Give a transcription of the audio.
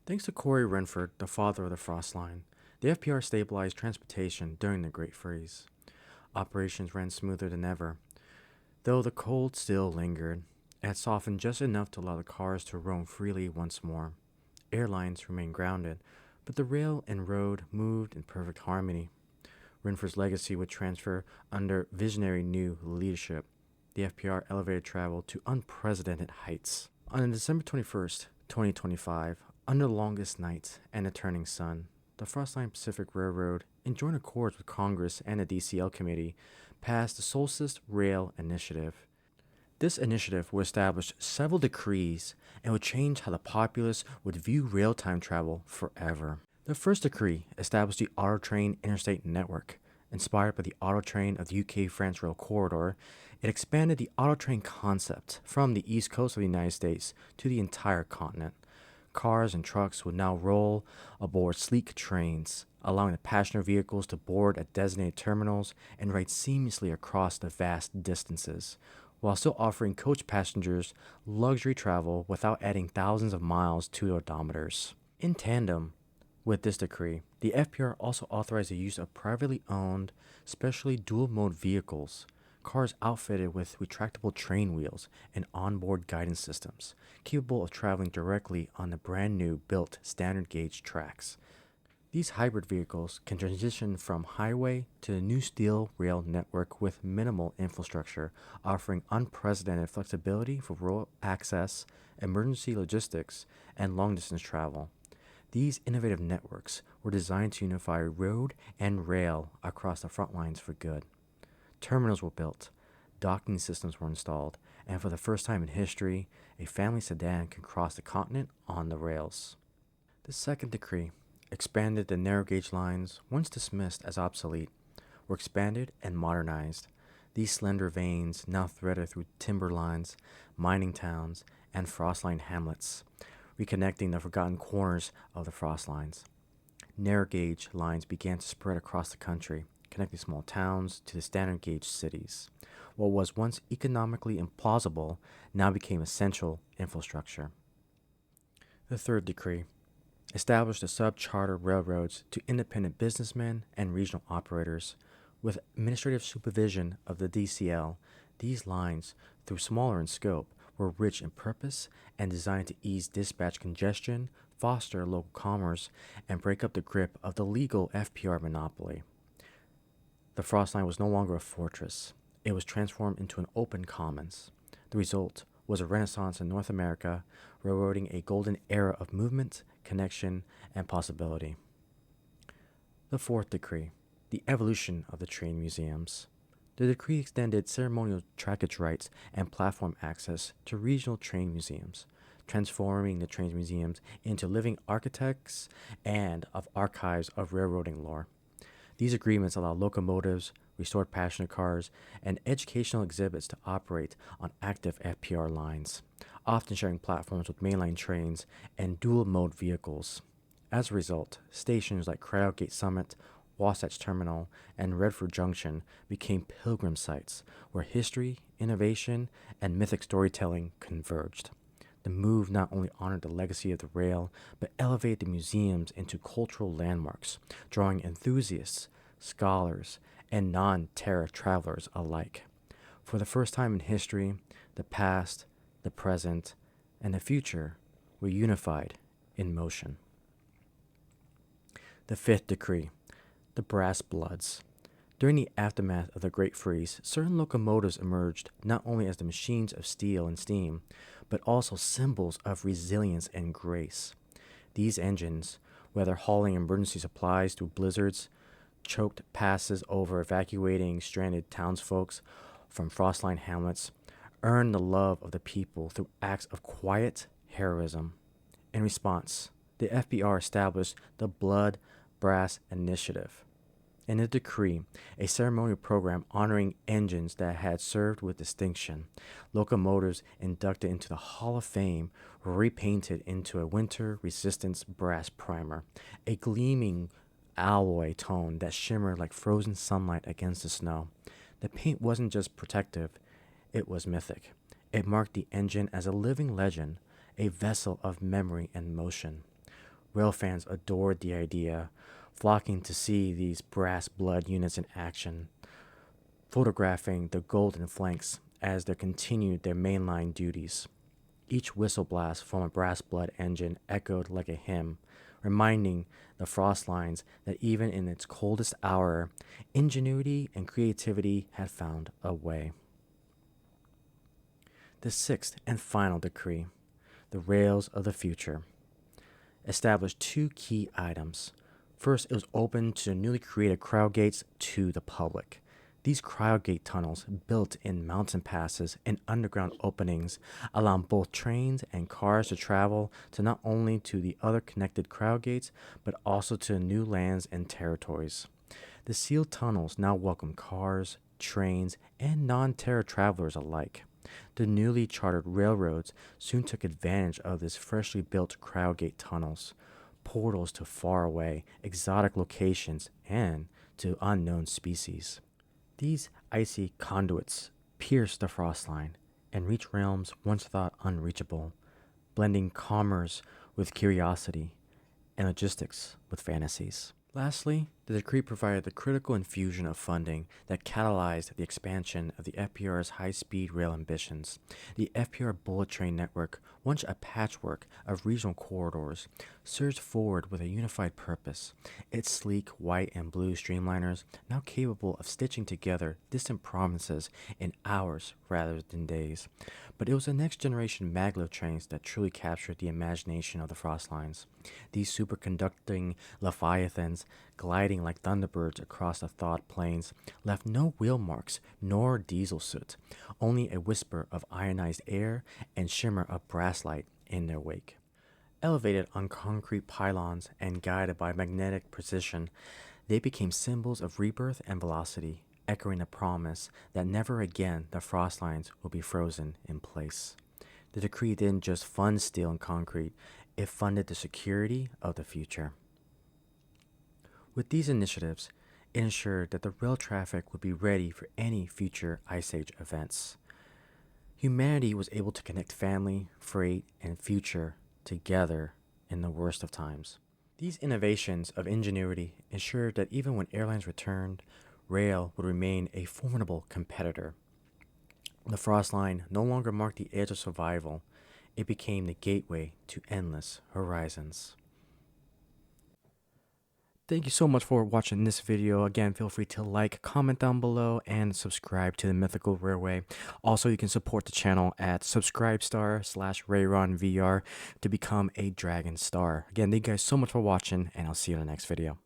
Thanks to Corey Renford, the father of the Frostline, the FPR stabilized transportation during the Great Freeze. Operations ran smoother than ever. Though the cold still lingered, it had softened just enough to allow the cars to roam freely once more. Airlines remained grounded, but the rail and road moved in perfect harmony. Renford's legacy would transfer under visionary new leadership. The FPR elevated travel to unprecedented heights. On December 21st, 2025, under the longest night and a turning sun, the Frostline Pacific Railroad, in joint accords with Congress and the DCL Committee, passed the Solstice Rail Initiative. This initiative would establish several decrees and would change how the populace would view rail time travel forever. The first decree established the Autotrain Interstate Network. Inspired by the Autotrain of the UK-France Rail Corridor, it expanded the Autotrain concept from the east coast of the United States to the entire continent. Cars and trucks would now roll aboard sleek trains, allowing the passenger vehicles to board at designated terminals and ride seamlessly across the vast distances, while still offering coach passengers luxury travel without adding thousands of miles to the odometers. In tandem with this decree, the FPR also authorized the use of privately owned, specially dual-mode vehicles, cars outfitted with retractable train wheels and onboard guidance systems, capable of traveling directly on the brand new built standard gauge tracks. These hybrid vehicles can transition from highway to the new steel rail network with minimal infrastructure, offering unprecedented flexibility for rural access, emergency logistics, and long-distance travel. These innovative networks were designed to unify road and rail across the front lines for good. Terminals were built, docking systems were installed, and for the first time in history, a family sedan can cross the continent on the rails. The second decree expanded the narrow gauge lines, once dismissed as obsolete, were expanded and modernized. These slender veins now threaded through timber lines, mining towns, and Frostline hamlets, reconnecting the forgotten corners of the frost lines. Narrow gauge lines began to spread across the country, connecting small towns to the standard gauge cities. What was once economically implausible now became essential infrastructure. The third decree established the sub-charter railroads to independent businessmen and regional operators. With administrative supervision of the DCL, these lines, though smaller in scope, were rich in purpose and designed to ease dispatch congestion, foster local commerce, and break up the grip of the legal FPR monopoly. The Frostline was no longer a fortress. It was transformed into an open commons. The result was a renaissance in North America, railroading a golden era of movement, connection, and possibility. The fourth decree, the evolution of the train museums. The decree extended ceremonial trackage rights and platform access to regional train museums, transforming the train museums into living architects and of archives of railroading lore. These agreements allow locomotives, restored passenger cars, and educational exhibits to operate on active FPR lines, often sharing platforms with mainline trains and dual-mode vehicles. As a result, stations like Crowdgate Summit, Wasatch Terminal, and Redford Junction became pilgrim sites where history, innovation, and mythic storytelling converged. The move not only honored the legacy of the rail, but elevated the museums into cultural landmarks, drawing enthusiasts, scholars, and non-terra travelers alike. For the first time in history, the past, the present, and the future were unified in motion. The fifth decree, the brass bloods. During the aftermath of the Great Freeze, certain locomotives emerged not only as the machines of steel and steam, but also symbols of resilience and grace. These engines, whether hauling emergency supplies through blizzards, choked passes over evacuating stranded townsfolk from Frostline hamlets, earned the love of the people through acts of quiet heroism. In response, the FPR established the Blood Brass Initiative. In a decree, a ceremonial program honoring engines that had served with distinction. Locomotives inducted into the Hall of Fame were repainted into a winter resistance brass primer, a gleaming alloy tone that shimmered like frozen sunlight against the snow. The paint wasn't just protective, it was mythic. It marked the engine as a living legend, a vessel of memory and motion. Rail fans adored the idea, flocking to see these brass blood units in action, photographing the golden flanks as they continued their mainline duties. Each whistle blast from a brass blood engine echoed like a hymn, reminding the Frostlines that even in its coldest hour, ingenuity and creativity had found a way. The sixth and final decree, the rails of the future, established two key items. First, it was open to the newly created crowd gates to the public. These crowdgate tunnels, built in mountain passes and underground openings, allow both trains and cars to travel to not only to the other connected crowdgates, but also to new lands and territories. The sealed tunnels now welcome cars, trains, and non-terror travelers alike. The newly chartered railroads soon took advantage of these freshly built crowdgate tunnels, portals to faraway, exotic locations and to unknown species. These icy conduits pierce the frost line and reach realms once thought unreachable, blending commerce with curiosity and logistics with fantasies. Lastly, the decree provided the critical infusion of funding that catalyzed the expansion of the FPR's high-speed rail ambitions. The FPR bullet train network, once a patchwork of regional corridors, surged forward with a unified purpose. Its sleek white and blue streamliners, now capable of stitching together distant provinces in hours rather than days. But it was the next-generation maglev trains that truly captured the imagination of the Frostlines. These superconducting leviathans, gliding like thunderbirds across the thawed plains, left no wheel marks nor diesel soot, only a whisper of ionized air and shimmer of brass light in their wake. Elevated on concrete pylons and guided by magnetic precision, they became symbols of rebirth and velocity, echoing the promise that never again the Frostlines will be frozen in place. The decree didn't just fund steel and concrete, it funded the security of the future. With these initiatives, it ensured that the rail traffic would be ready for any future Ice Age events. Humanity was able to connect family, freight, and future together in the worst of times. These innovations of ingenuity ensured that even when airlines returned, rail would remain a formidable competitor. The Frost Line no longer marked the edge of survival, it became the gateway to endless horizons. Thank you so much for watching this video. Again, feel free to like, comment down below, and subscribe to the Mythical Railway. Also, you can support the channel at subscribestar/RayronVR to become a Dragon Star. Again, thank you guys so much for watching, and I'll see you in the next video.